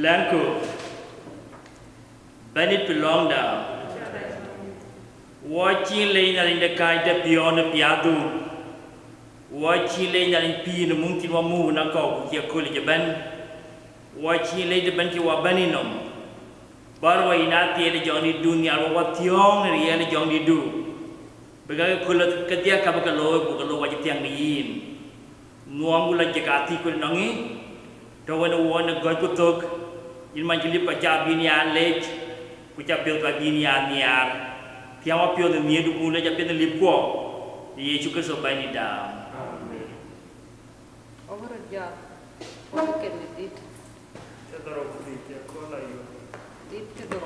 Lanku, Bennett belong down. Watching lane in the kaida beyond the piadu. Watching lane in P in the moon to a moon, a cock, your college ben. Watching lane the bench wa baninum. Barwa inati the Johnny Dunya, what young and really Johnny do. Because Katia Kabakalo, Bukalo, what you think in. Nuamula Jakati could nongi. Don't want to warn a god to talk. In my Jilipa Jabinia lake, which are built by Binia near. Piama Pio the near to Mula Japin the Lipo, the Echukas of Bani down. Over a job. What can we do? Did to go.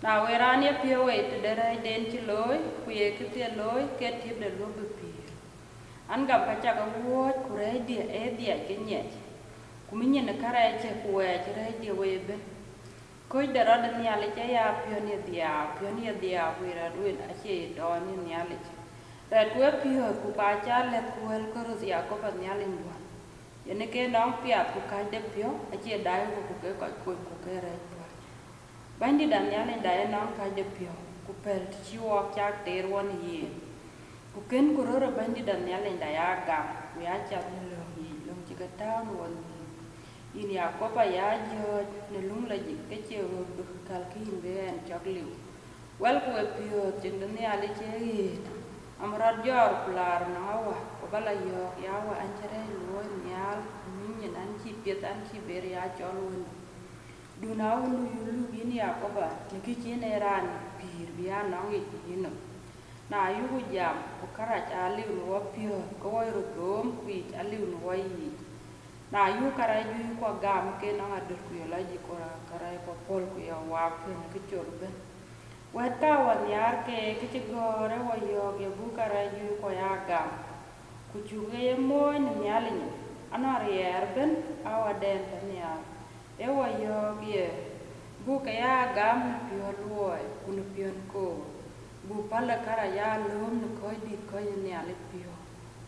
Now we're on your pure way to the right dent loy, we a loy, get him the rubber pea. Anga Pachaga ward, Kuredia, Edia, Kenyet. Kuminian the carriage, where Jeredia webe. Could the other Nialija, pioneer the app, we are doing a shade on in Nialij. That were pure, Kupacha, let well Corozia, Copa Nialingua. Yeneke long piat, who kind of pure, a cheer die who could Bandi Daniel and Diana kind of pure, who pelt you walk jack there 1 year. Kuken kuroro bandi dan nyale ndaya gam kuyacha long chika town won ini ako pa ya jo ne lung la jik ke che wo du kal kin be en chokliu wel ku pio tin ne ale che amrad jor kular na wa ko bala yo ya wa anchere lo nyal min nan chi pietan chi ber ya chol won du na won yulu ini ako ba ne ki ne ran pir bia na ngi ino na yugu jam ko karaj aliu no pio ko wayro dom pi aliu no wayi na yu karaj yu ko gam ke na adur ku la ji ko karaj ko pol ku ya wa ke ke chorben wa ta wa yar ke ke gore wa yo ge bu karaj yu ko ya gam ku chu ge mo ni nyali ni ana yer ben awa den tan ya e wa yo ge bu ka ya gam pio loy ku no pion ko bu pala kara ya lom no koy dit koy ne ale pio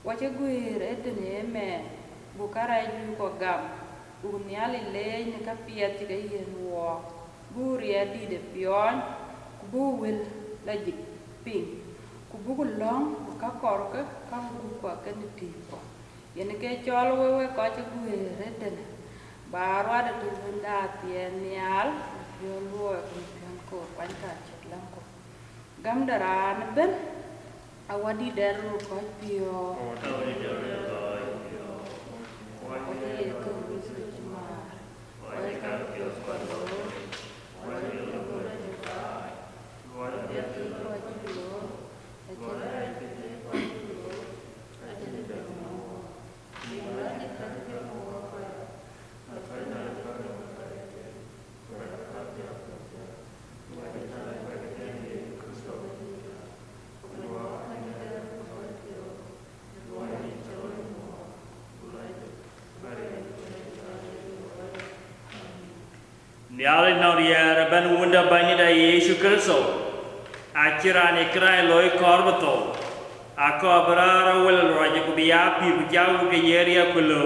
wache guir etene me bu kara ju ko gam bu ne ale le ne ka pia ti ga yen wo bu ria di de pion bu wil la jik ping ku bu long ka kor ka bu ko ka ni ti ko yen ke chol we ko che guir etene ba ro da tu nda tien nyal yo lo ko kwan ka chet lam ko gam daran ben awadi daru ko pio Niale nauria ban wunda bani da Yesu Kristo akira ne krai loy korbato ako abrara wel roje ku biya pi ku jawu ke yeria kulo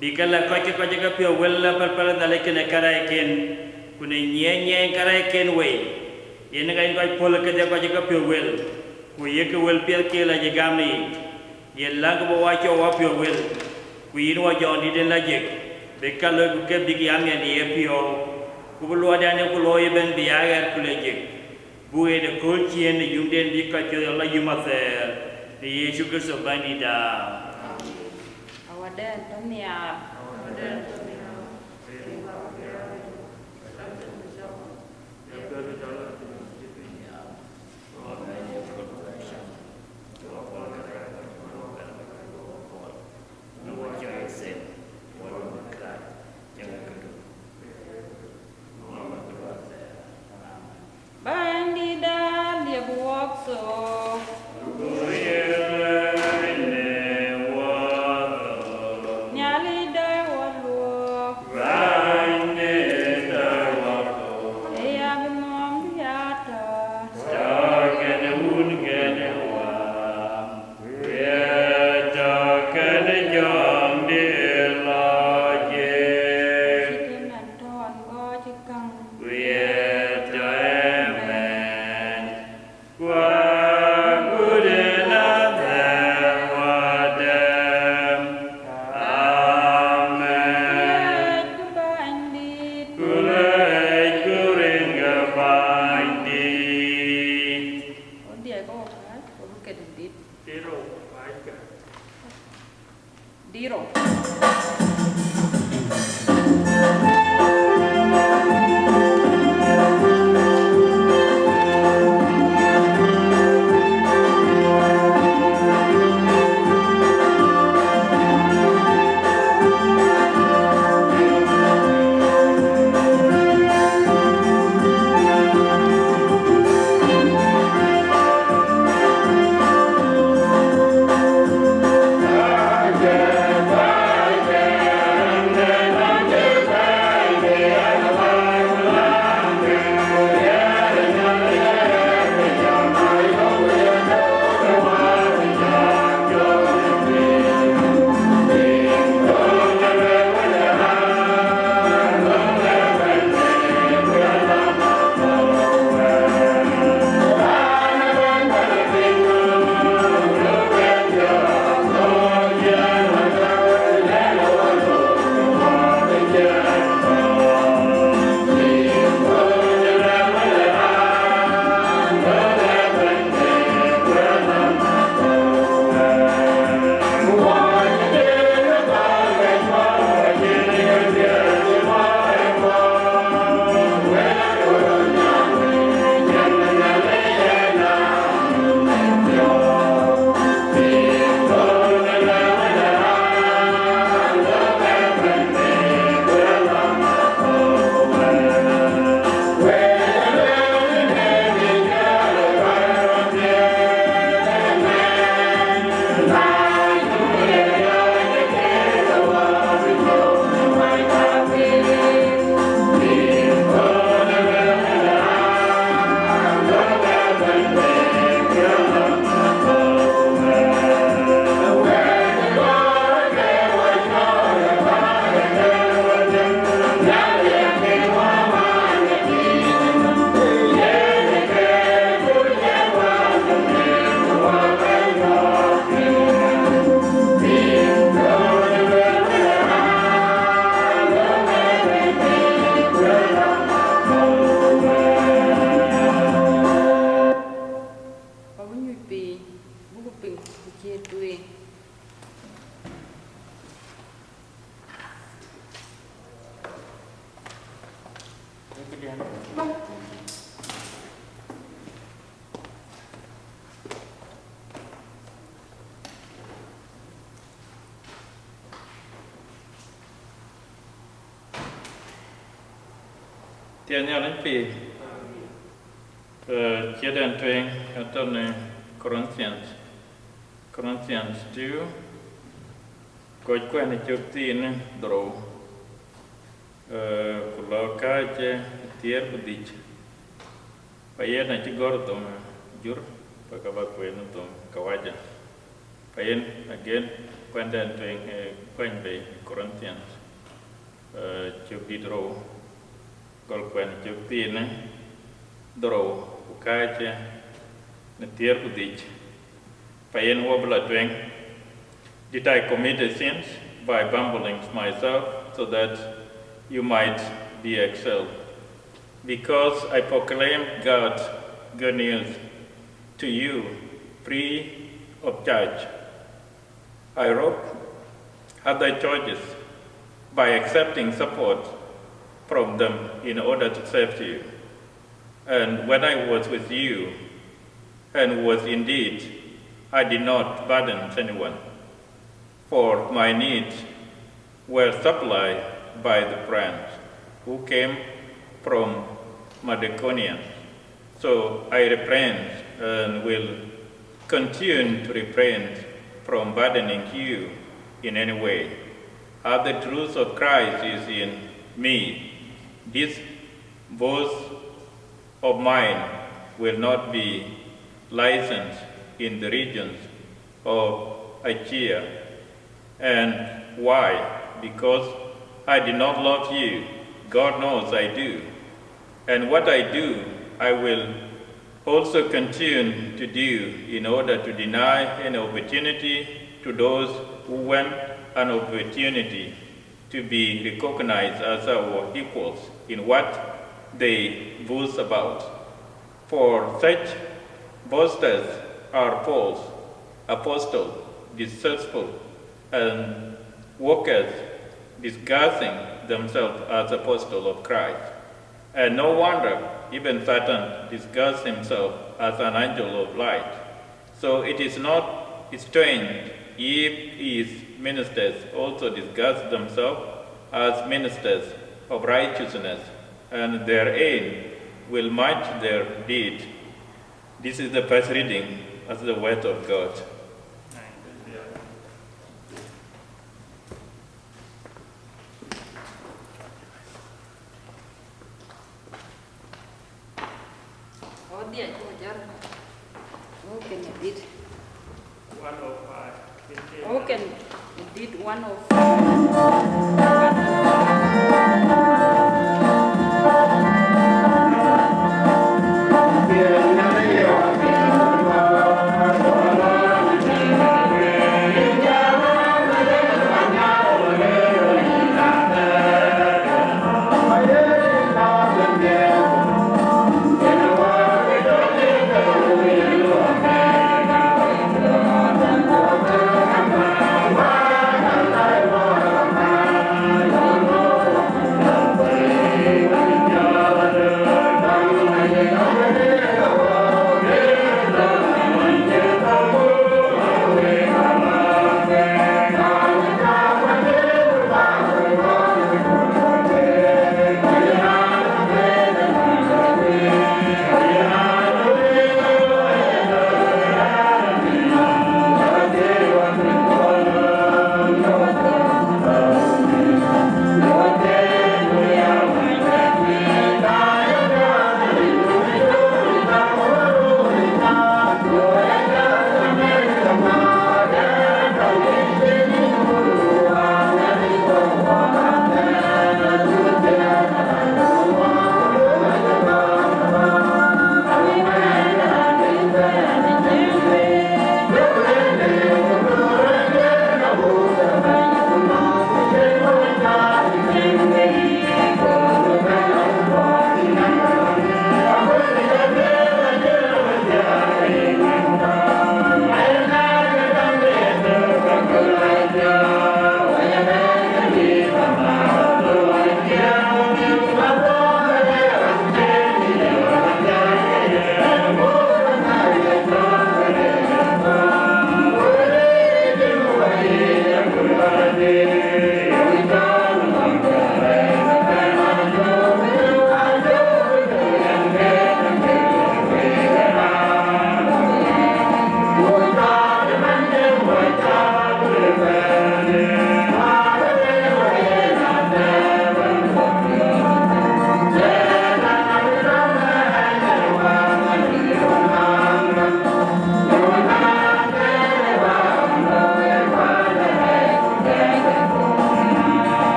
dikala ko ke ka pi wel pal dale ke ne karai ken ku ne nye karai ken we yen ga ngai pol ke de ko ka pi wel ku ye ke wel pi ke la je gamni ye lang bo wa cho wa pi wel ku yin wa jon di den la je be kala ku ke bigi am ya ni pi o kulo adane kulo ben biagar kuleje bué de kolchien de yumden bi ka cho la yumather de Yesu Kristo banida awaden tania Tiada lebih Kiadan tuing atau Corinthians 2 kau kuat ni cukti ni draw kalau kaje tiar bedich payen nanti gordom jur pakabak kuat nonton kawaja payen again kuandan tuing kuan be Corinthians cukti draw kalau kuat ni cukti ni draw kaje ni tiar bedich payen wabla tuing. Did I commit sins by bumbling myself so that you might be excelled? Because I proclaim God's good news to you free of charge. I robbed other churches by accepting support from them in order to save you. And when I was with you, and was indeed, I did not burden anyone. For my needs were supplied by the friends who came from Macedonia. So I refrained and will continue to refrain from burdening you in any way. As the truth of Christ is in me, this boast of mine will not be licensed in the regions of Achaia. And why? Because I did not love you. God knows I do. And what I do, I will also continue to do in order to deny an opportunity to those who want an opportunity to be recognized as our equals in what they boast about. For such boasters are false apostles, deceitful, and workers disguising themselves as apostles of Christ. And no wonder even Satan disguised himself as an angel of light. So it is not strange if his ministers also disguise themselves as ministers of righteousness, and their aim will match their deed. This is the first reading of the word of God. Dia ajar. Okay, edit. 105. Okay, edit 105.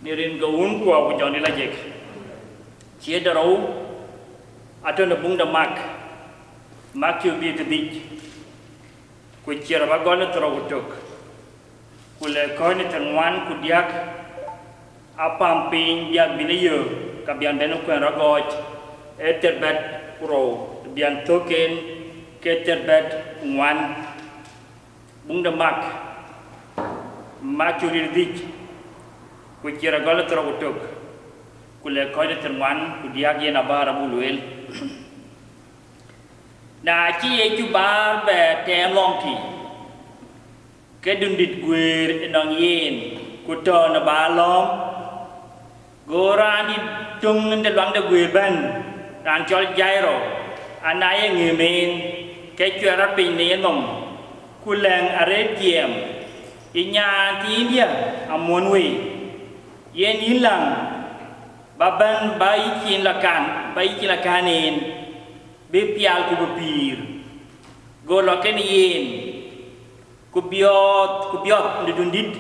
nirin gaun ku aku joni lajek cie darau atau nebung damak makyu bi kedik ku cie ragon terau tuk ku le ko ni tangwan ku diak apa ping biak binayo kabian denu ku ragoj eterbet kuro bian token keterbet ngwan bung damak makyu dik ku cie ragon terau tuk ku le ko ni tangwan ku diak ye na bara buluel na chi ye chu bar be tem long thi cái đừng địt quê nong yen ku to na ba lom gora di tung de lang de quê ban ran chol jai ro anai ngi men cái chuyện ra pin ne nom ku lang are diem i nya ti dia amon we yen yin lang ba ban ba i kin la kan en be pial ku pir go lo ken yen ku biot ni dundit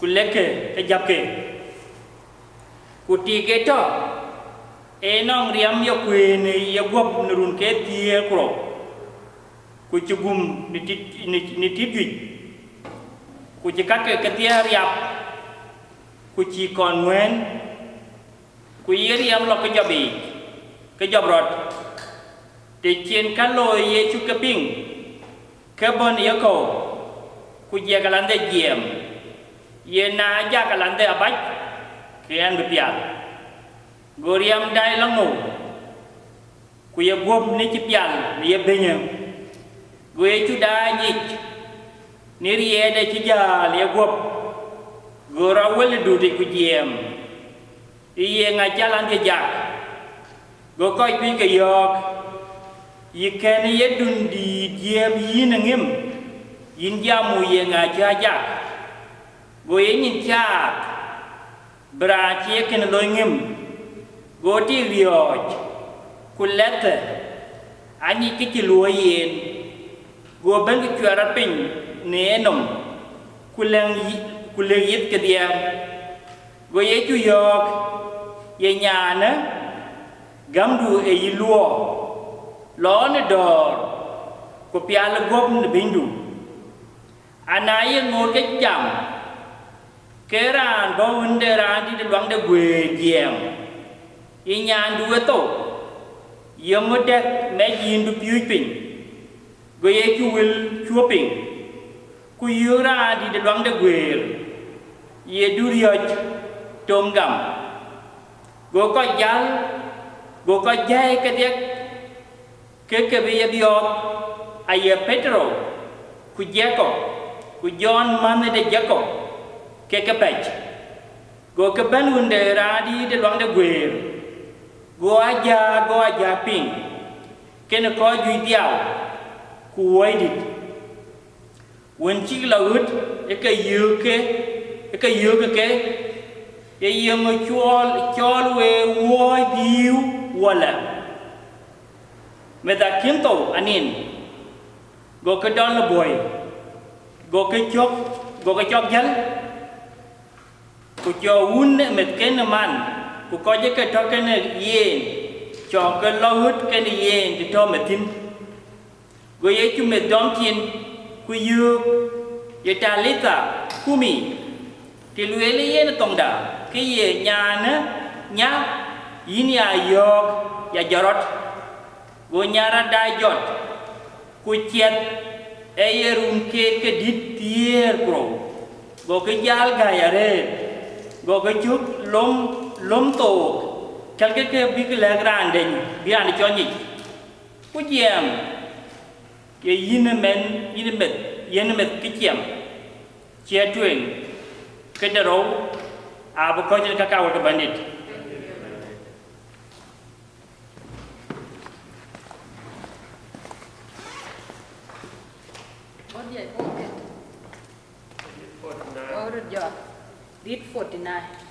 ku leke ke japke ku ti ke to enong riam yo ku ni yo gop nurun ke tie kro ku chugum ni tidwi ku jikat ke tie riap ku chi kon ngwen ku yeriam lo ke jabi ke jabrot te chien kalo ye chu ke ping ke bon yo ko ku je kalande diem ye na ja kalande abaj kian bepial goriam dai langu ku ye gom ni ci pial ye benya goye chu da nyich ni riye de ci ja ye gop gora wel du de ku diem ye nga jalan de jak go koy bi ke yok ye ken ye dundi diem yin ngem yin jamu ye nga jaja go ye nyin cha bra chi ken loy ngim go ti rioj kulet ani ki ti loy yen go ben ki chara pin ne nom kuleng yit ke dia go ye chu yok ye nya na gam du e yi luo lo ne dor ko pial gop ne bindu anai ngồi cái chậm cái ran bao vấn đề ran đi đoán được quê giềng y nhàn đuôi tổ yếm mất đẹp mẹ nhìn được vui bình quê chú will chúa bình cú yêu ra đi đoán được quê ye durioj tom gam go có jai cái tiếc cái bây giờ biot ai Petro ku Jacob ku John man de Jacob ke pech go ke ben unde radi de long de gwer go aja ping ken ko ju diaw ku way dit won ci la hut e ke yuke ke e yem chol we woy biu wala meta kinto anin go ke don boy go ke chok jal ku cho un met ken man ku ko je ke to ken yen cho ke lo hut ken yen ti to metin go ye chu met dom tin ku yu ye ta lita kumi ti luele yen tong da ke ye nya na nya yin ya yok ya jarot go nyara da jot ku chet eyerun ke dit tier pro go ke jal ga yare go ke chuk lom to kal ke bi ke la grande bi an cho ni ku jem ke yin met ke jem che tuen ke daro a bo ko je ka ka ke bandit Read 49.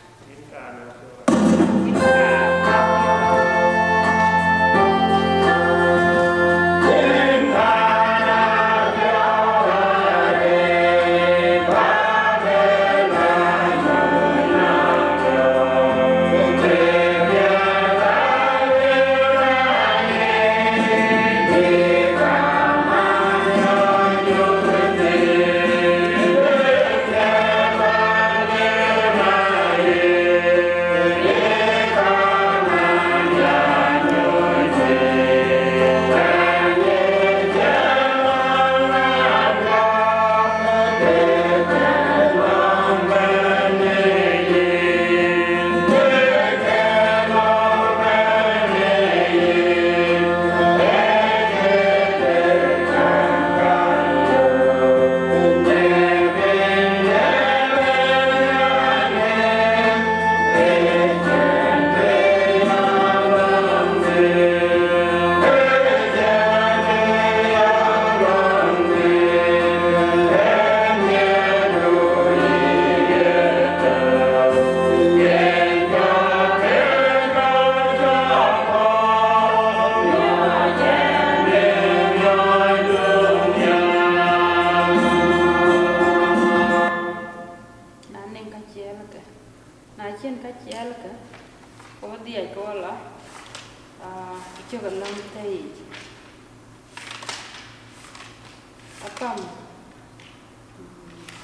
Apam.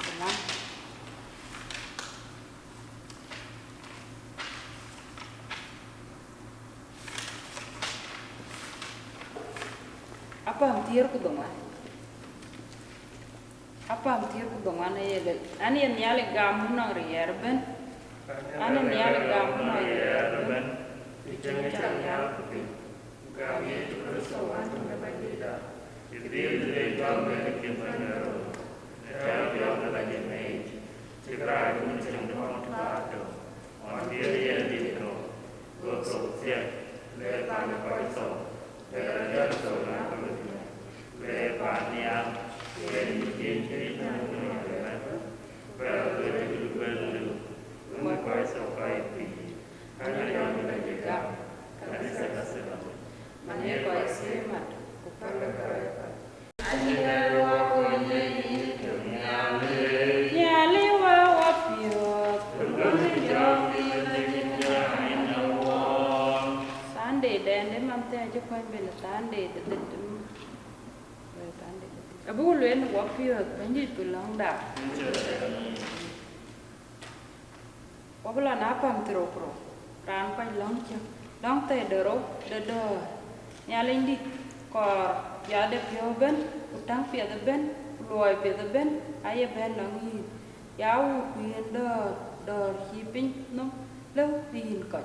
Tenang. Apam tiar ku dongan. Apam tiar ku dongan ayel. Ani en yale gamu nang rier ben. Ani en yale gamu nang rier ben. Jangan yal kupi. Kami itu bersowan dengan benda. Jadi dari kami kemana? Tapi orang lagi main. Jika kamu jangan terlalu, orang dia di itu, berproses, lepas berproses, berjalan seorang kemudian, lepas dia jadi berlalu, membuat sampai hanya yang juga, karena saya mana kau semat, kupala kau. Abu luen wapio banjir pulang dah. Wapula napam teropro, ran pai long te dero, nyalin di kor yade pio ben, utang pio ben, luai pio ben, ayah ben longi, yau kuyen dor hipin no, lau dihin kot,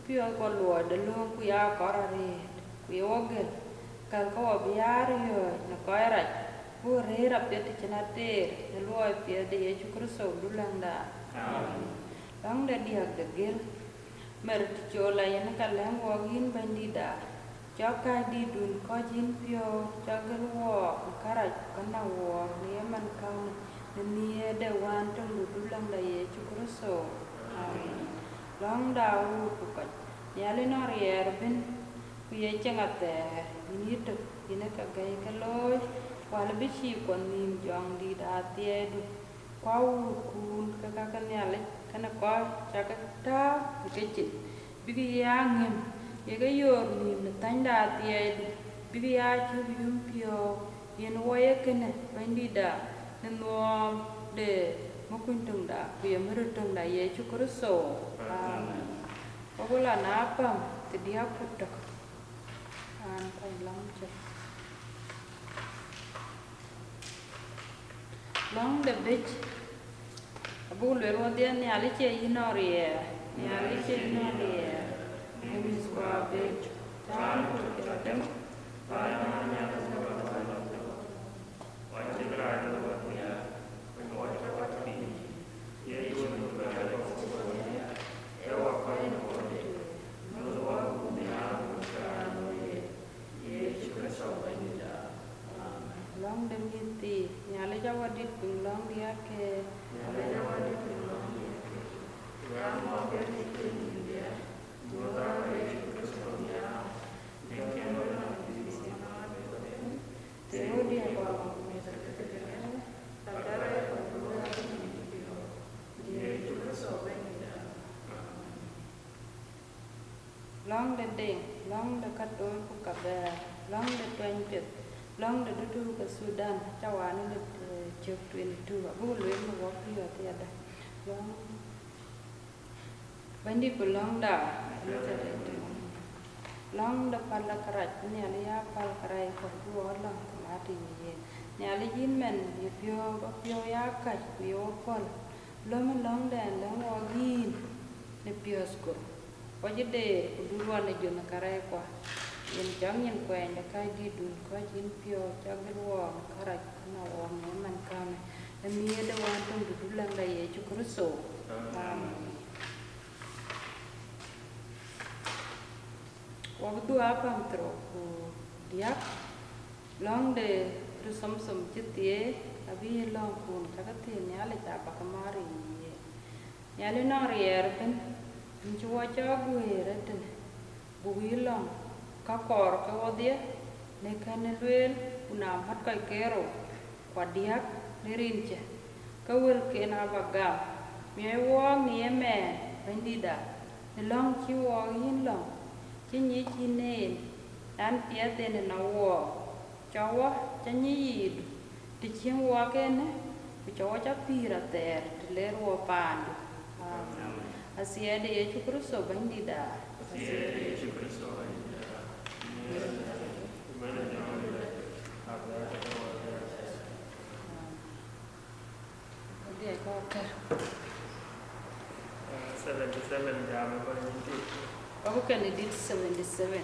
pio kor luai delong kuya korare, kuya ogel. Kalau kau biar yo, nak kau erat, boleh rapi di cenate, luai pia dia cukup so dulang dah. Lang dah dia degil, mercola yang kalang wagin bandida, jauh di dun kau jin pio, jagal wak, karat kena wak, ni man kau ni ada wan tunggu dulang dah ye cukup so. Lang dah bukan, nyalin orang ben. Kuya cengate ini tu ini kagai kaloi wala bisi kon nim jong di dati edu kau kun kakakan nyale kana kau cakata kecil bigi yangem yega yor nim tan dati edu bigi ya chu bigi pio yen woye kene bandida nemo de mokuntung da kuya merutung da ye chukuruso wala napam tedia putak long the beach abu lero dia ni ali che inorie ni ali che inorie ni square beach tan to them banyak long dem yinti nyale jawa dit long dia ke nyale jawa dit long dia ke ya mo ke dia dua kali kesonya dia mo na di sini teo dia ko me terkena takare ko dua dia juga sobenida long de ding long de katoi ku kabe long de twenty long the do ke Sudan cawan ni chok 22 abu luen mo wapi ati ada long bandi pulang dah long the pala karat ni ali ya pal karai ko duo long mati ni ni ali jin men ye pio ya ka pio pol long dan long wagin ni pio skor wajide duruan ni jona karai ko yen jam yen kwen da kai di dun ko jin pio jagal wo karat na wo man kam na mi da wan tung du lang da ye chukru so wa du apam tro ku dia long de ru som chitie abi long kun ta ka te nya le ta pa kamari nya le no rier pen nchuwa cha gu re ten bu long kakor ke odia ne kanelwel una mat kai kero kwadiak nerinche kawel ke na baga me wo mi me bandida ne long chi wo yin long chi ni chi ne an pia te ne na wo chawa cha ni chieng wakene kuchocha pira ter ler wo pandu asiede Yesu Kristo bandida dia koker 77 jam ko ni aku kan di 77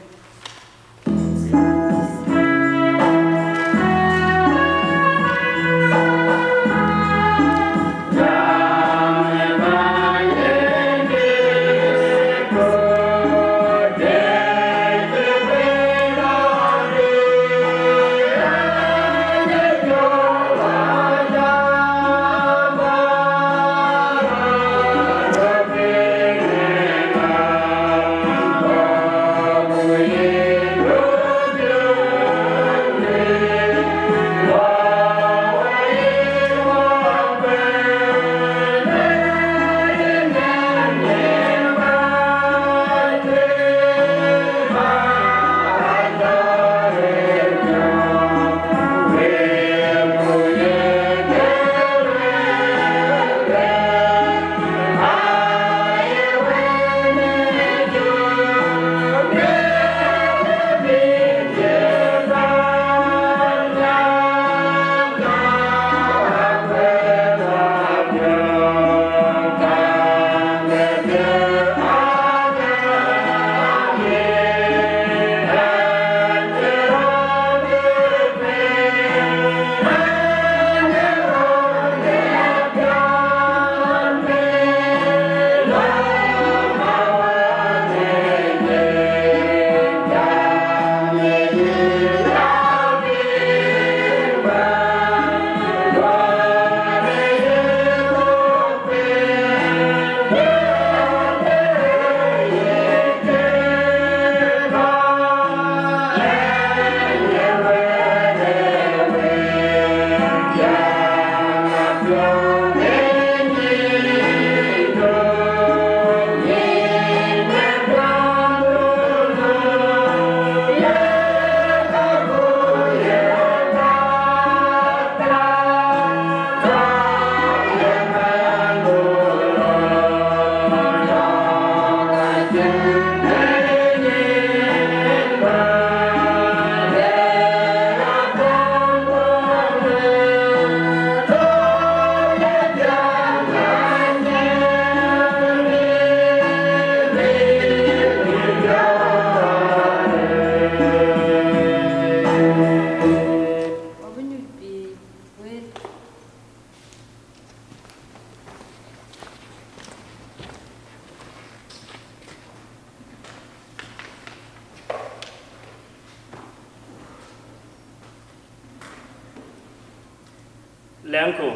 Lengku,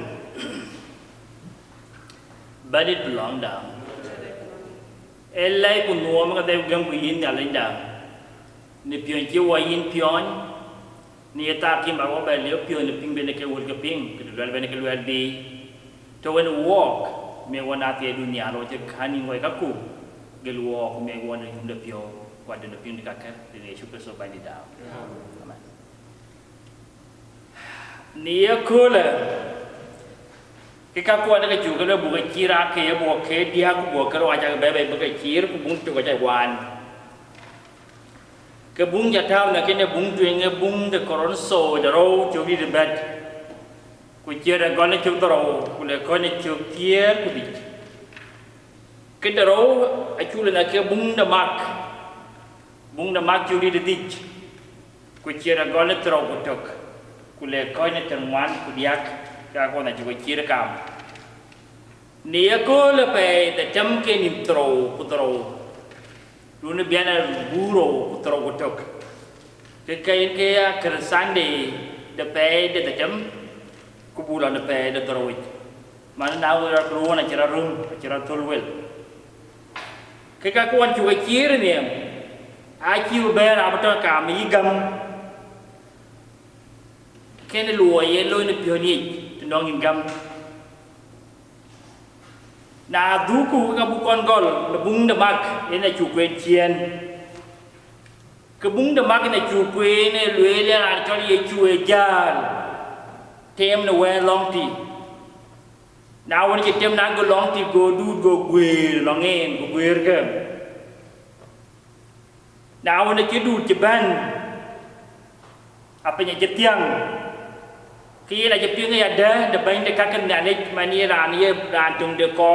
but it belong down. Elai ku nuam ka deu gam ku yin ya lein down. Ni pion ji wa yin pion, ni ta kim ba wa ba le pion ni ping ben ke wul ke ping, ke dal ben ke lual bi. To when walk me wana te dunia lo je khani ngoi ka ku. Gel walk me wana yum de pio, kwa de ping ni ka ka, ni Yesu Kristo ba ni down. Amen. Nia kula kita kuat nak juga le buka kira ke buka dia ku buka ro aja bebe buka kir ku bung tu aja wan ke bung ja tau na kene bung tu nge bung de koron so de ro chu di de bet ku kira gone chu ro ku le gone chu kir ku di ke de ro a chu le na ke bung de mak chu di de dik ku kira gone tro ku tok kule kau ni termuan kudiak aku nak juga kira kam. Ni aku lepas macam ke ni putro, dulu biasa buru putro kutok. Kekai kaya keresan de depai de macam kubulan depai de terowit. Mana nahu ruan acara room acara tolwell. Kekai kuan juga kira ni, aku ber apa tu kami gam. Kene luar ye loy ni pioni tendong ingam na duku ka bukon gol lebung demak ina chukwen chien ke bung demak ina chukwen ne luele ar choli ye chue jal tem na we long ti na won ki tem na go long ti go du go gwe long en go gwe ke na won ki du ki ban apa nya jetiang ki la jetiang ya da bain de kakan na ne mani ran ye ran tung de ko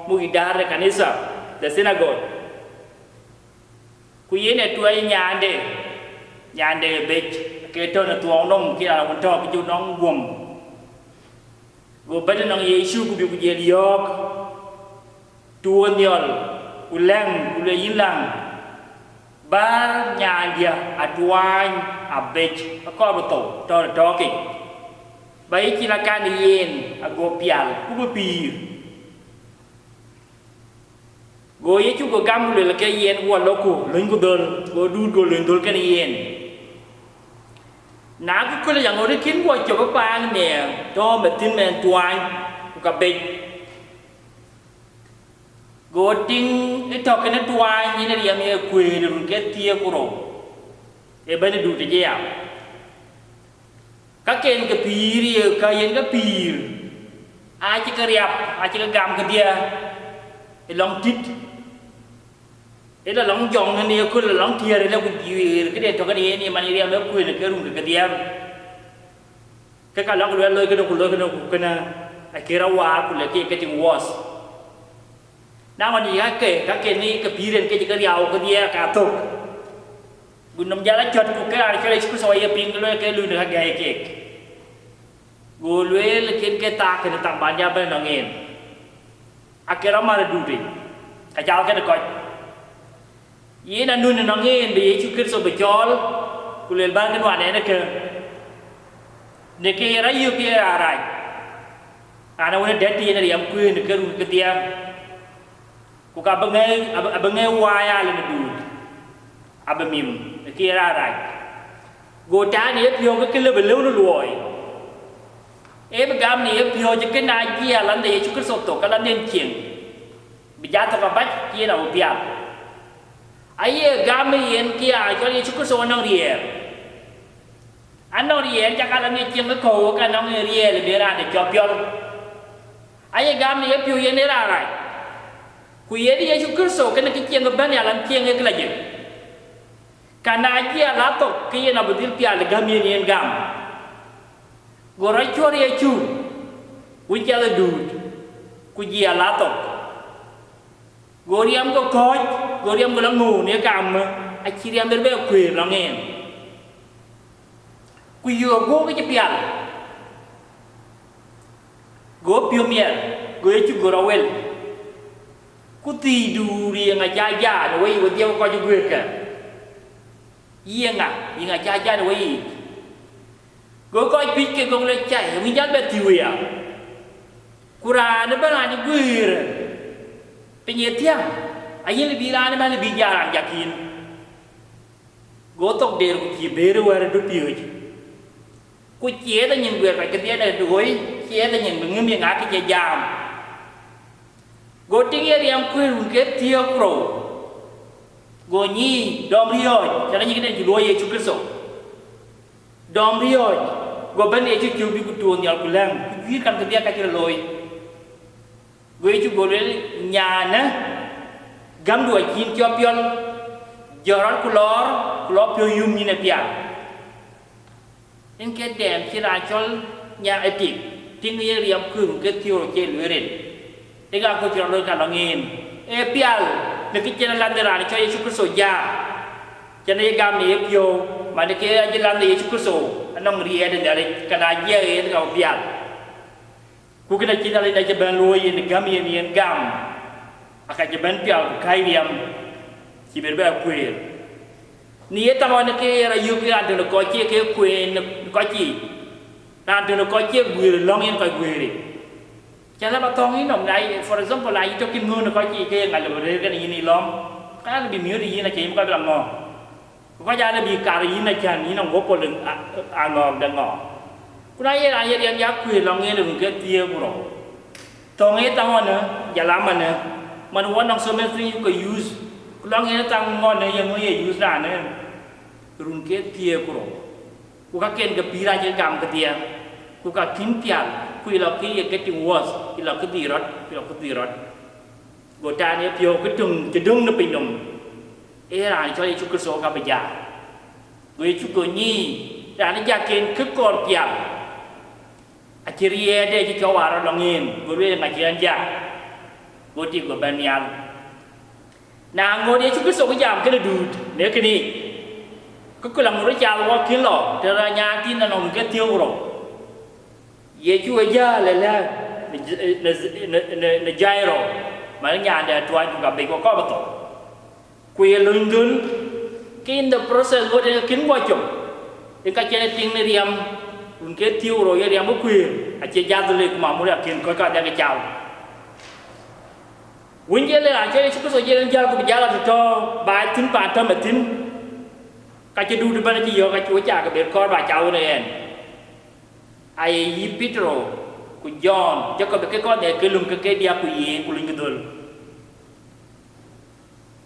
mu idar kanisa the synagogue ku ye ne tuai nyande bech ke to na tuong nom ki la won to ki ju nong gum go bade nong Yesu ku bi ku je liok tuon yol ulang ule yilang bar nhà dia aduan abech ko beto to ki bai ki la kan yen ago pial ku bi go ye chu go gam le la ke yen wo loku lin go dol go du go lin dol kan yen na ku le yang ore kin wo cho pa ne to me tin men tuan ku ka be go ting e to kan tuan ni ne ya me ku ne ru ke tie ku ro e ba ne du te ya ka ken ke pir ka yen ka pir a chi ka riap a chi ka gam ka dia e long tit ila long jong ni ku la long tia la ku ji ke de to ka ni mani ria me ku ne ke ru ke dia ke ka long le ke ku na a ke ra wa ku le ke ting was na ma ni ka ke ni ke piren ke ka riau ke dia ka to gun nam ja la chot ku ke a ke ku so ye ping le ke lu ne ka ga ke go le ke ta ke ta ba ja ba no ngin a ke ra ma du ri ka ja ke ko ye na nun na ngin be Yesu Kristo be jol ku le ban kan wa ne ke ra yu ke ara ana wona det ye na yam ku ne ke ru ke dia ku ka bangai wa ya le du abamim ke ra ara go ta ne pyo ke le be lu no loi e be gam ne pyo je ke na ji lan de Yesu Kristo to ka lan den chieng bi ja to ka ba ye na u pia ai gam yen kia cho Yesu Kristo nong rie anong rie ja ka lan ne chieng ko ka nong rie le be ra de cho pyo ai gam ne pyo ye ne ra ra ku ye di Yesu Kristo ke ne ki chieng ba ne lan chieng ke la je kana ji la to ke ye na budil pia le gam yen gam gorai chori Yesu ku ja le dud ku ji la to goriam ko koj goriam ko la ngu ne gam a chiriam be ku la ngen ku yo go ke pia go pio miel go Yesu go rawel ku ti du ri nga ja no wei wo dia ko ju gwe ka yenga ja no wei go ko pi ke go le chai mi jan be ti wi ya kura ne ba ni gwe pe nye tia ayen le bi ra ne ma le bi ja ran yakin go tok der ku ki be ru wa du pi ku che da nyin gwe ka ke dia da doi che da nyin ngem ye nga ke je jam go ting ye riam ku ru ke tia pro go ni dom rio cha la ni ke ji lo Yesu Kristo dom rio go ban ye chu bi ku tu nyal ku lang ku vi kan ke dia ka ke loi go Yesu go le nya na gam do kin cho pion joran ku lor pyo yum ni ne pia en ke dem chi ra chol nya etik ting ye riam ku ke tio che le ren e ga ko cho lo ka lo ngin e pial ne ki chen lan de ra cho Yesu Kristo ya cho ne gam ni pyo ma ne ke je lan de Yesu Kristo anong rie de ne ka na ye e ga pial ku ke na chin ale da je ban lo ye ne gam ye ni en gam aka je ban pial kai riam chi ber ba ku ni ta mo ne ke ra yu ke an de ko chi ke ku ko chi ta de ko chi gu long en ko gu ri cha la ba tong ni nom dai for example la yi to kin ngun ko chi ke ngal lo re ke ni lom ka la bi mi ri na chi ko ba ngo ko ja la bi ka ri na cha ni na go po leng a ngo da ngo ku na ye la ye riam ya ku long en lu ke tie ku ro tong e ta mo na ya la ma na man won nong so me tri ko use ku long en ta ngo na ye mo ye use da na run ke tie ku ro ku ka ken ke pi ra je gam ke tie ku ka kin pial ku ilo ki ye getting worse ilo ku di rot go ta ne pio ku tung ke dung no pinom ra cho Yesu Kristo ka beja go Yesu ko ni ra ne ja ken ku kor pial akhirnya dia ji kawara longin go re ngajian ja go ti go banial na ngo Yesu Kristo ko jam ke du ne ke ni ku lang ro ja wa kin lo te ra nya tin na no ke tiêu ro Yesu ja le la ne jairo mà nhà để tuan cũng gặp bị có bắt tổ quyền lưng dun in the process của cái kín qua chụp cái cái chuyện tiếng này riêng cũng cái tiêu rồi riêng có quyền à chị gia tôi mà muốn là kiến coi coi đang cái chào vấn đề là cái số số dân dân của gia là cho bài tính bản thân mà tính cái chuyện đu đi bên cái gì cái chúa cha cái biệt coi bài chào này ai yi Petro ku John cho cái con này cái lùng cái dia ku ye ku linh cái dul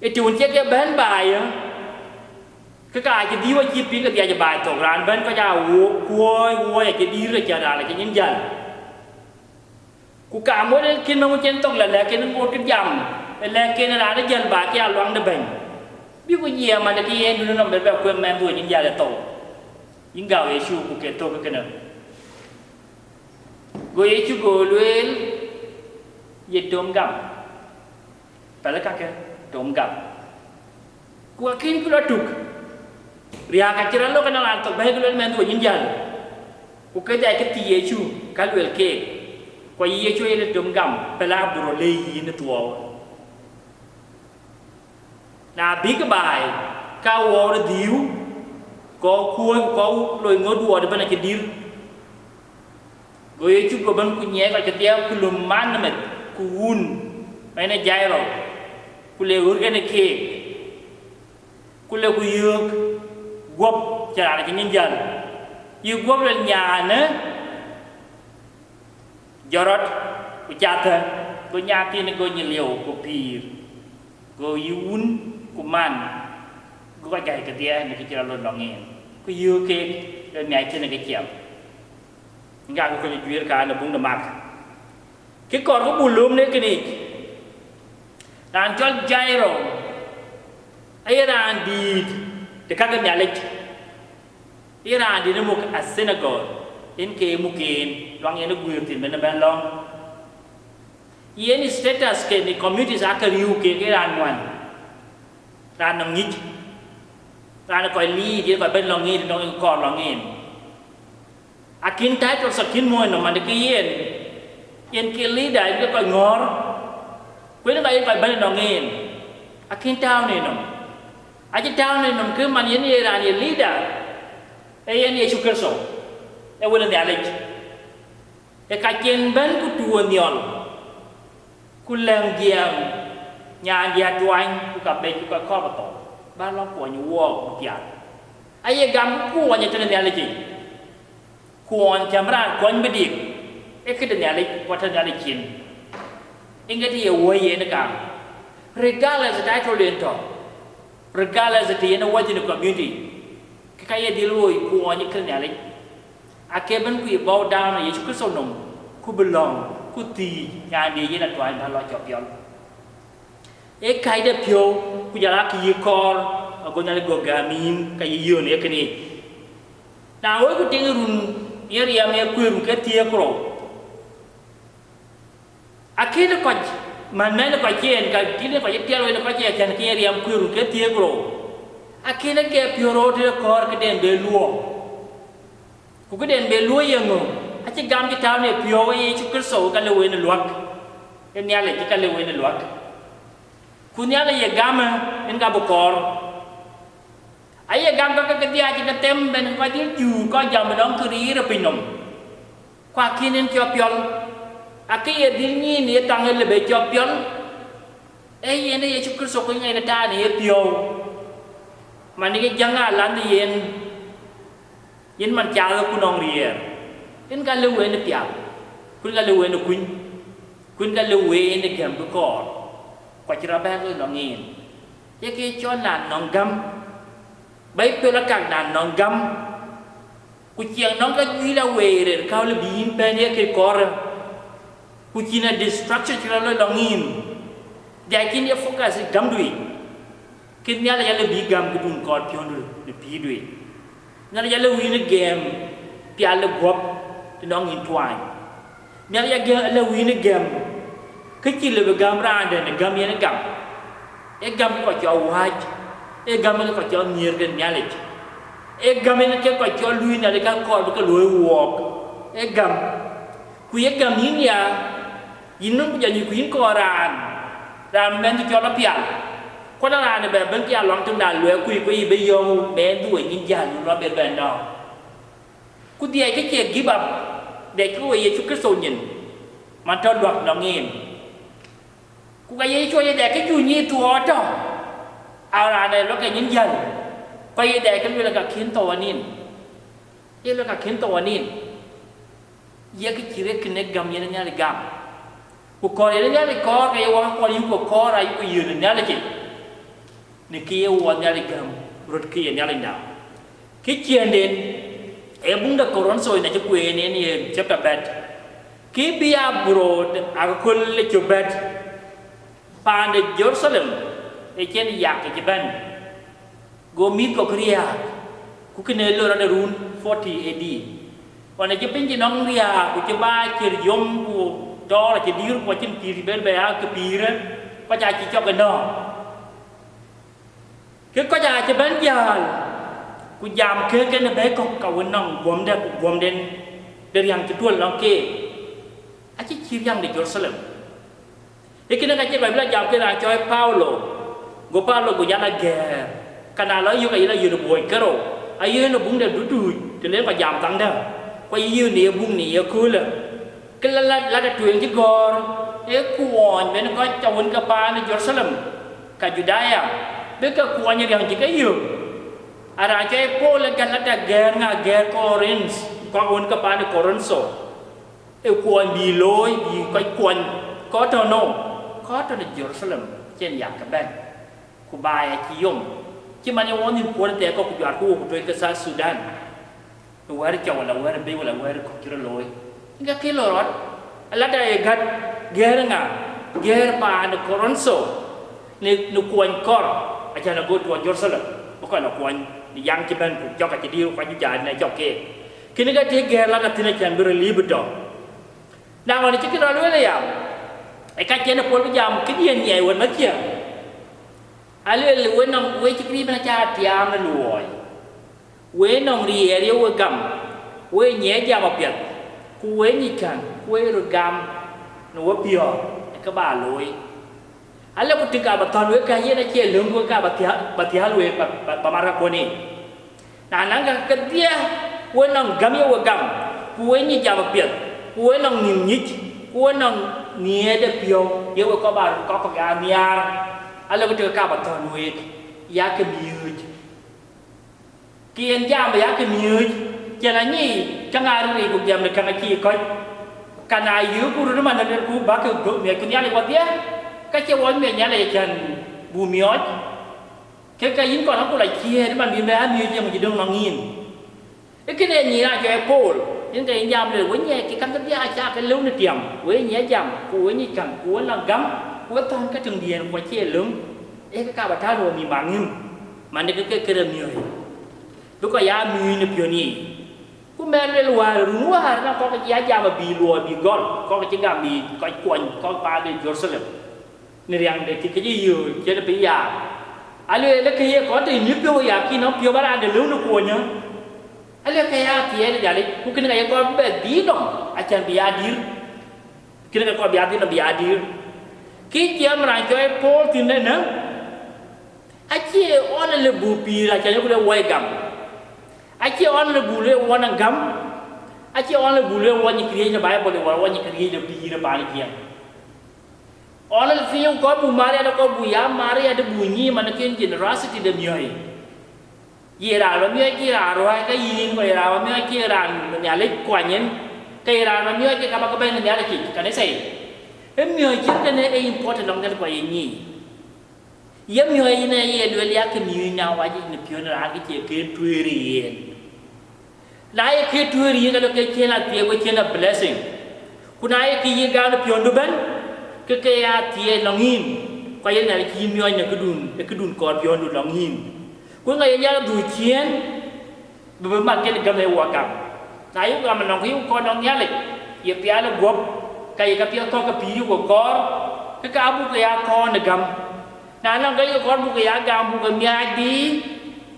itu unche cái bên bài á cái cái đi qua chi phí cái dia bài tổ ran bên có cha uoi cái đi rồi chờ là cái nhân dân ku cả mỗi cái nó trên tông là cái nó một cái dầm là cái nó là dân bài cái loang nó bệnh biết có gì mà cái em nó nằm bên quên men đuổi nhân dân là tổ những gạo Yesu ku cái tổ cái nào Gue Yesu go luel ye dom gam pala ka ke dom gam ku akin ku laduk ria ka tira lo kana lan to ba go luel men do nyin jal ku ke dai ke ti Yesu ka luel ke ko Yesu ye dom gam pala buro le yi na tuo na bi ka bai ka wo de diu ko ko loi ngod wo de bana ke dir Gue Yesu go ban ku nye ka dia ku luman met ku un mai na jairo ku le ur gene ke ku le ku yuk gop cara ke ninjan yu gop le nya ne jorot ku chata ku nya ti ne go nyeliu ku pir go yu un ku man go ka jai ke dia ne ke cara lon longen ku yu ke le nyai ti ne ke chiam nggak aku kena jual kan bung demak. Kekor ko bulum ne kini. Dan jual jairo. Ayran di dekat ke mialik. Ayran di nemuk a synagogue. In ke mukin long ene guir tin ben ben long. Yen status ke ni community zakar yu ke ran wan. Ran nang ngit. Ran ko li dia ko ben long ngit dong ko long ngit. Akin title sakin mo no man ke yen ke leader ke ko ngor ko ne dai ko ban no ngin akin taw ne no aji taw ne no ke man yen ran ye leader e yen Yesu Kristo e wala de alej e ka ken ban ku tuo nyol ku lang giam nya dia tuan ku ka be ku ka ko ba to ba lo ko nyu wo ku ya ai gam ku wa nya tene de alej kuan jamran kuan bedik cái này là what là kin ingat dia waye na kam regardless the title lento regardless the na wajin community kaya diloi kuan ni kan ale akeban ku bow down na Yesu Kristo nom ku belong ku ti nya ni yin atwan ba lo chop yon kai de pyo ku jala ki kor ko na go gamin kai yo ne kani na wo ku tingrun area me kuiru ke tie kro akene ko man men ko jen ka kine ko tie lo ko je kan ke area kuiru ke tie kro akene ke pioro de kor ke den be luo ku ke den be luo yengo ache gam ki taw ne pio ye Yesu Kristo ka le we ne luak en ya le ka le we ne luak ku nya le ye gam en ga bo kor ai gam có cái dia chỉ cái tem bên coi tiếng dù có dòng mình đón cứ đi rồi bình nồng qua khi nên cho pion à cái gì đi nhỉ này tăng lên là bị cho pion ấy vậy này chụp cái số cái ngày là ta này pion mà này cái chẳng là làm gì vậy vậy mình chào cái cô nông rìa đến cái lưu ấy nó piaoคุณก็lưu ấy nóคุณก็lưu ấy nó kèm cái cỏ quả chỉ là ba cái nó nghiền cái cho là nòng găm bấy tôi là càng đàn nòng găm ku chiang nong ka yui la were ka le bin ben ye ke kor ku china destruction chira lo longin dia kin ye focus gam dui kin nya la ya le bi gam ku dun kor pion le pi dui nya la ya le wi ne game pia le gop ti nong in twai nya la ya ge le wi ne game ke chi le gam ra de ne gam ye ne gam e gam ko cho waj e gam ko cho nier gen nya le e gam ne ke ko cho lui na le ka kor ko lui wok e gam ku ye gam yin ya yin nu ja ni ku yin ko ran men cho la pia ko la ran be ben pia long tung da lue ku ku be yo be du yin ja lu lo be ben no ku dia ke che give up de ku ye chu ke so nyin man to dok no ngin ku ga ye cho ye de ke chu ni tu o to a ra ne lo ke yin jaไปแดกกันเวลากับเขียนตัวนินเวลากับเขียนตัวนินยากิจิเรกินเนกกัมยันเนี่ยเลยกัมกูคอยันเนี่ยเลยคอก็ยังว่าคอยังกูคออะไรกูยืนเนี่ยเลยจินี่กี่วันเนี่ยเลยกัมรถกี่เนี่ยเลยดาวคิดเชียนเด่นบุ้งตะกรอนซอยเนี่ยจะกูเนี่ยนี่จะแบบแบบกี่ปีอาบรอดอากุลเลยจะแบบปานเดเยรูซาเล็มเช่นอยากจะเป็นGomit ko Korea, ku kenelo rada run 40 AD. Wana je penje nong ria, ku coba cer yom ku dol ke dir ku cin piri bel ba ke pire, ko ja ci cok no. Ke ko ja ce ban jal. Ku jam ke ne be ko ka wonong bom den dari yang ketul nong ke. Aci cir yang di Jerusalem. Ikina ka ce ba bla jam ke ra coy Paulo. Go Paulo go jana ger. Karena lo yêu cái là yêu được bồi cái rồi, ai nó bung được đủ đủ, cho nên phải giảm tăng đó, coi yêu này bung này cứ là cái là cái chuyện chứ còn, cái quan bên nó có chọn cái ba nó Jerusalem, cái Judea, biết cái quan như vậy chỉ cái yêu, ada cái Paul là cái là ger Corinth, có cái ba nó Corinth, cái quan bị lỗi bị cái quan có thằng nó Jerusalem, trên dạng cái bên, của bài chỉ dùng Cuma yang orang ni pun tak kau kujuar ku kujuar ke Sudan. Luar jauh lah, luar beul lah, luar kira loy. Enggak kilo rot. Allah dah egat ger ngah, ger pa anu Koronso. Ni nukuan kor, aja nak go tuan Jerusalem. Bukan nukuan yang ciban ku jauh kat jadi ku jual ni jauh ke. Kini kat ger lah kat ni jangan berli betul. Nah orang ni cakap lalu lah ya. Kat jangan pun jam kini ni awan macam. Alih nong we cikri mana cara tiang na luoi, we nong ria we gam, we nye jam apiat, we nyikan, we rugam, no pio, ke ba luoi. Alih ketika baton we kaya na cie lung we ka batia we pamara koni. Nah nang ketia we nong gam we gam, we nye jam apiat, we nong nyich, we nong nye de pio, ye we ko ba ko ga niar. Alah kita kabat tahun wed, ya kemiuj. Kian jam ya kemiuj. Jangan ni, jangan hari ku jam dekat lagi kau. Karena ayu ku rumah nanti ku bakal go, mereka ni ada buat dia. Kecewan mereka ni jangan bumiot. Kekain kau nak pulai kia, ni mana bimbang miuj yang menjadi nangin. Ikan ni lah je Paul. Yang kaya jam le, wenya kita kan dia aja kan lu ni tiam. Wenya jam, ku wenya kan, ku wenya gam. Kuat tahan kat tinggian kuat cie lung, cái kabat tahu mi bangin, mana ke keremioi. Bukan ya mi ni pioni. Ku merle luar nak kau kerja jam luar gol, kau kerja mi kau kuan kau pada Jerusalem. Ni yang dek kerja you, jadi pia. Alu le kerja kau tu ni pio ya, kini pio bara ada lung nak kuannya. Alu kerja dia jadi, mungkin kerja kau bedi dong, acan biadir. Kini kau biadir. Khi dia merancang Paul tindak na, aci orang lebu pira, jadi kita wajam. Aci orang lebu le orang gam, aci orang lebu le orang kerja baik boleh orang kerja pira balik dia. Orang film kau bu mari ada kau bu ya mari ada bunyi mana kian generasi tidak miai. Kira miai kira roh cái yin kira miai kira nhà lấy quan nhân kira miai cái apa kebaik nhà lấy kí, cái này say. Mioi kita ni important orang kata ini. Ya mioi ni dua lihat ke mioi nawa je ni pion lagi je ke tuirian. Naya ke tuari kalau ke kena tiya ko kena blessing. Kunaya ki ye ga na piondo ban ke ya tiya langin. Ko ye na ki mi na kedun ko piondo langin. Ko ngai ya du chien be ma ke ga le wa kam. Naya ga ma nong hiu ko nong ya le. Ye pia le gop kai ka pia ko ka pi ko ke ka bu ke ya ko na gam. Na nong ga ye ko bu ke ya gam bu ke mi ai di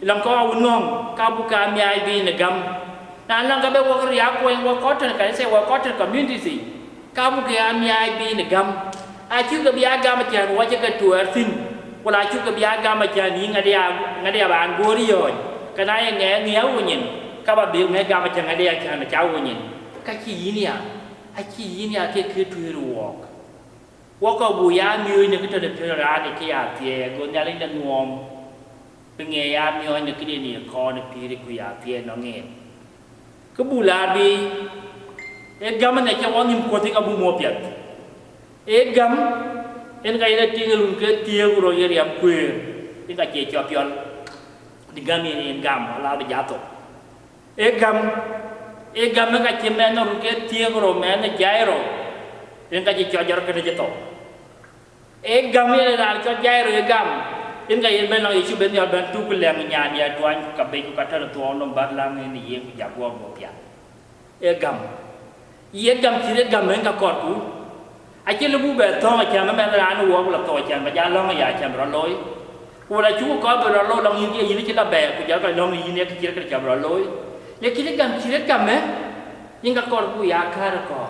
lang ko un ngong ka bu ka mi ai di na gam. Na lang ka be wo ria ko en wo cotton ka se wo cotton community ka bu ke am ya bi ne gam a chu ka bia gam cha wo cha ka tu sin wala chu ka bia gam cha ni ngadia ban go ri yo ka na ye nge nge wo nyin ka ba bi nge gam cha ngadia cha na cha wo nyin ka chi yi ni a chi yi ni a ke tu ru wo ka bu ya mi ne ka ta de pe ra ne ke ya tie go nya le na nuom pe nge ya mi ne ke ni ko ne pi ri ku ya tie no nge cái bù la đi, em gam này cho anh em có thể abu mua piat, em gam, em cái này tiếng luôn cái tiếng rồi em làm quê, em cái chế cho pion, đi gam em gam, lao đi giá tốt, em gam cái chế men nó luôn cái tiếng rồi men nó cháy rồi, em cái chế cho giờ cái này tốt, em gam em là cho cháy rồi em gam. Em cái bên nào isu bên nào bên tu cái làng nhà nhà tuan cái bên cái thằng tuan nó bắt làm cái này em cái jago mau piat, em gam chỉ gam em cái cọt cũ, ai chỉ lu bê thong cái mà bên là nó uống là tỏi chả mà giá long cái chả mà lối, cô là chú có bê là lối long như cái gì chỉ là bè, cô giá cái long như này cái chỉ là chả mà lối, nhưng chỉ gam ấy, nhưng cái cọt cũ ya khá là cọt,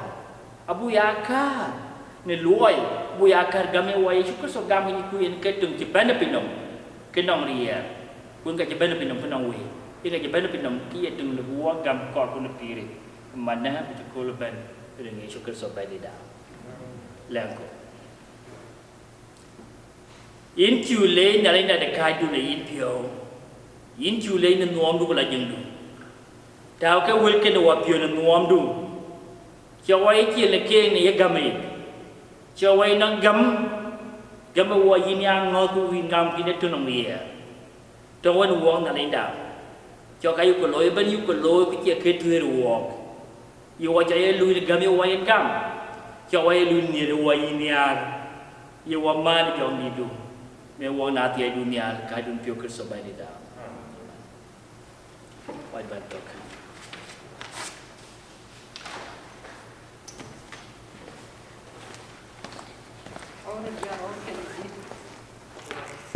abu ya khá, nên lúa buya kar game wai syukur so game ni kuin ke tung jebana pinom ke nong ria kun ka jebana pinom penong wi ira jebana pinom ki tung le buwa gam ko kun piri mana ko le ban dengan syukur so bai da langko in chu le na le na de kai du le in pio in chu le na nuam du la jeng du tao ke wel ke no wa pio na nuam du cho wai chi le ke ni game cho vay nó gấm vào yin yang ngồi tu yin gam kia tu nông nghiệp cho vay nuông là lên đảo cho cái yêu lối bên yêu lối cái chia kết thuê ruộng yêu cho vay lui gấm yêu vay gam cho vay lui nhiều vay yin yang yêu mà đi cho đi du mẹ vay nát thì dunia cái dunia phiêu kết sâu bay đi đảo vay bantok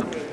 Bye.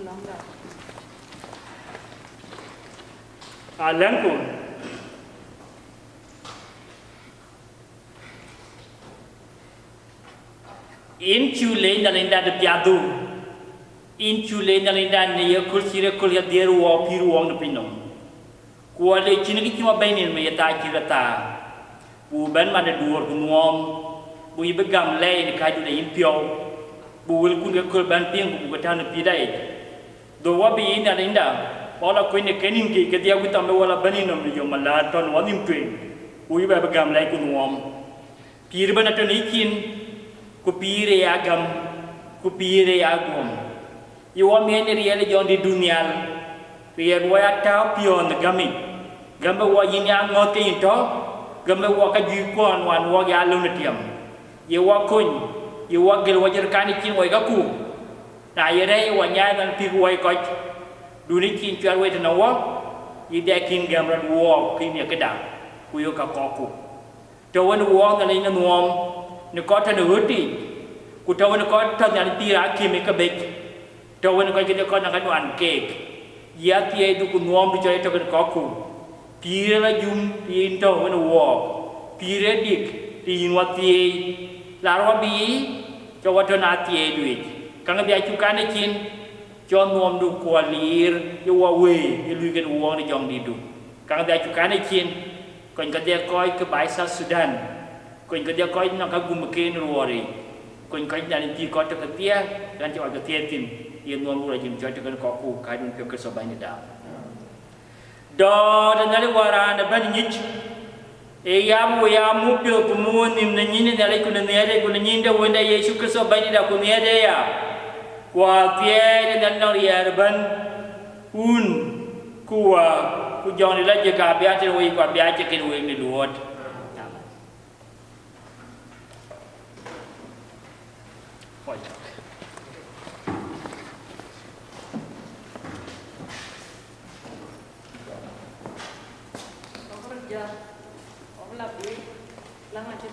long da Lengku in chule na linda de piadu in chule na linda ne ya kulsire kul ya deru wa piru wong de pinom ko le chini ki ma bainin me ya ta kirata bu ban ma de duor ku ngom bu yi begam le ni ka ju de in pio bu wil kun ke kul ban ping bu ka tan pi dai do wa bi na linda wala ko ne kenin ki ke dia ku tam wala baninam ni yo mala ton wa nim twin bu yi ba begam le ku ngom pir ban ta ni kin kupire agam kupire agum iwa mene riele jon di dunia riel wa ta pion gami gamba wa yinya ngote into gamba wa ka ji kon wan wa ya lu netiam ye wa kun ye wa gel wa jer kani kin wa ga ku na ye re wa nya nan pi wa ko du ni kin chwa we na wa ye de kin gam ran wa kin ye ka da ku yo ka ko ku to wan wa na ni na nuom ni có thân hứa đi, cụ trâu nó có thân nhà đi ra kia mấy cái bịch, trâu nó có cái con là cái đoàn kẹt, giá kia tôi cũng ngon đi chơi trâu cái có cụ, kia là dùng tiền trâu nó vò, kia là đi tiền vật kia, là nó bị cho vật nó tiền đuổi, càng cái chú cá này chín, cho ngon đủ quả lir, cho hoa quê, cho lui cái uống để dòng đi đủ, càng cái chú cá này chín, còn cái coi cái bãi sa Sudan. Koin kerja koin nak aku makin luari, koin koin dari ti kota ketia dan cakap ketia tin, ia nuamu lagi menjadi dengan kaku kain ke kesobannya dah. Do dan dari waran ban nyich, yamu pil kumun nim nanyin dari kuna niade kuna nyinda wenda Yesus kesobannya dah kuna niade ya, kuatia dan dari ban kuwa kujang ni lagi kabiat terwei kabiat cekin wei ni luat. Kerja, orang lebih, lang aja.